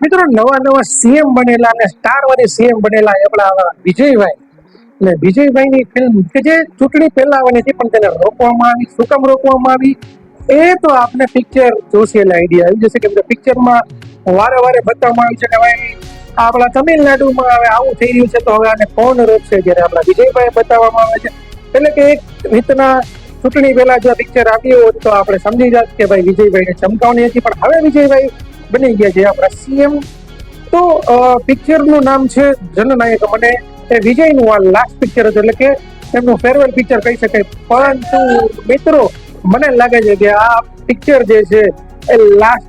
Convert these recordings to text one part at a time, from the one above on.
મિત્રો નવા નવા સીએમ બનેલા અને સ્ટાર વાળી સીએમ બનેલા આપણા વિજયભાઈ અને વિજયભાઈની ફિલ્મ કે જે ચૂંટણી પહેલા આવવાની હતી પણ તેને રોકવામાં આવી. શું કામ રોકવામાં આવી એ તો આપને પિક્ચર જોશે એટલે આઈડિયા આવી જશે. કે પિક્ચરમાં વારે વારે બતાવવામાં આવ્યું છે કે ભાઈ આપણા તમિલનાડુમાં હવે આવું થઈ રહ્યું છે તો હવે આને કોણ રોકશે, જ્યારે આપણા વિજયભાઈ બતાવવામાં આવે છે. એટલે કે એક રીતના ચૂંટણી પહેલા જો પિક્ચર આવ્યું હોત તો આપણે સમજી જાત કે ભાઈ વિજયભાઈને ચમકાવવાની હતી, પણ હવે વિજયભાઈ બની ગયા છે આપણા સીએમ. તો પિક્ચરનું નામ છે જનનાયક. મને એ વિજયનું આ લાસ્ટ પિક્ચર હતું, એટલે કે એમનું ફેરવેલ પિક્ચર કહી શકાય. પરંતુ મિત્રો મને લાગે છે કે આ પિક્ચર જે છે એ લાસ્ટ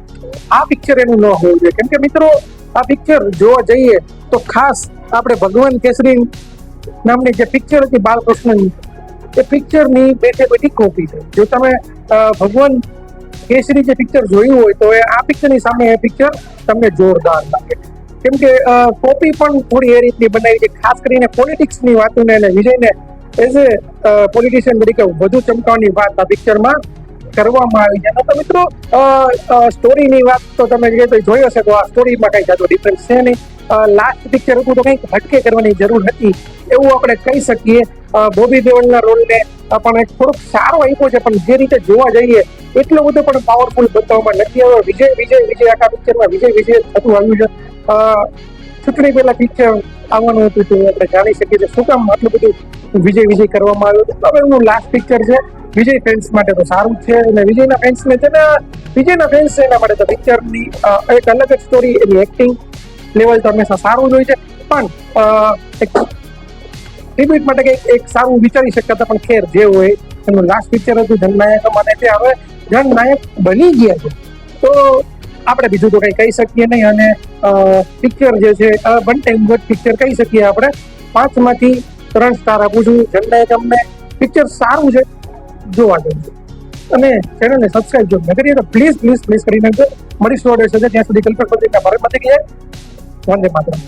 આ પિક્ચર એનું ન હોવું જોઈએ. કેમ કે મિત્રો આ પિક્ચર જોવા જઈએ તો ખાસ આપણે ભગવાન કેસરી નામની જે પિક્ચર હતી બાલકૃષ્ણની, એ પિક્ચરની બેઠી કોપી છે. જો તમે ભગવાન કેસરી જે પિક્ચર જોયું હોય તો એ આ પિક્ચરની સામે એ પિક્ચર તમને જોરદાર લાગે. કેમ કે કોપી પણ થોડી એ રીતની બનાવી છે, ખાસ કરીને પોલિટિક્સની વાતોને અને વિજયને એઝ એ પોલિટિશિયન તરીકે વધુ ચમકાવવાની વાત આ પિક્ચરમાં કરવામાં આવી છે. તો મિત્રો સ્ટોરીની વાત તો તમે જોઈ હશે તો આ સ્ટોરીમાં કઈ જાતો ડિફરન્સ છે નહીં. લાસ્ટ પિક્ચર હતું તો કંઈક હટકે કરવાની જરૂર હતી એવું આપણે કહી શકીએ. બોબી દેઓલના રોલને પણ એક થોડોક સારો આપ્યો છે, પણ જે રીતે જોવા જઈએ એટલો બધો પણ પાવરફુલ બતાવવામાં નથી આવ્યો. વિજય આખા પિક્ચરમાં વિજય થતું આવ્યું છે. ચૂંટણી પહેલા પિક્ચર આવવાનું હતું તો આપણે જાણી શકીએ છીએ શું કામ આટલું બધું વિજય કરવામાં આવ્યું હતું. હવે એનું લાસ્ટ પિક્ચર છે. વિજય ફેન્સ માટે તો સારું જ છે, અને વિજયના ફેન્સને છે ને વિજયના ફેન્સ છે એના માટે તો પિક્ચરની એક અલગ જ સ્ટોરી, એની એક્ટિંગ લેવલ તો હંમેશા સારું જ હોય છે. પણ એક રિપીટ માટે એક સારું વિચારી શકતા હતા, પણ ખેર જે હોય એનું લાસ્ટ પિક્ચર હતું જનનાયક. મને તે હવે જનનાયક બની ગયા છે તો આપણે બીજું તો કઈ કહી શકીએ નહીં. અને પિક્ચર જે છે વન ટાઈમ વોચ પિક્ચર કહી શકીએ આપણે. 5 માંથી 3 સ્ટાર આપું છું. જનનાયક અમને પિક્ચર સારું છે, જોવા જવું. અને ચેનલને સબસ્ક્રાઇબ જો ન કરીએ તો પ્લીઝ કરી નાખજો. મળીશું ઓર્ડર છે ત્યાં સુધી કલ્પના ભારત માંથી વંદે માતરમ.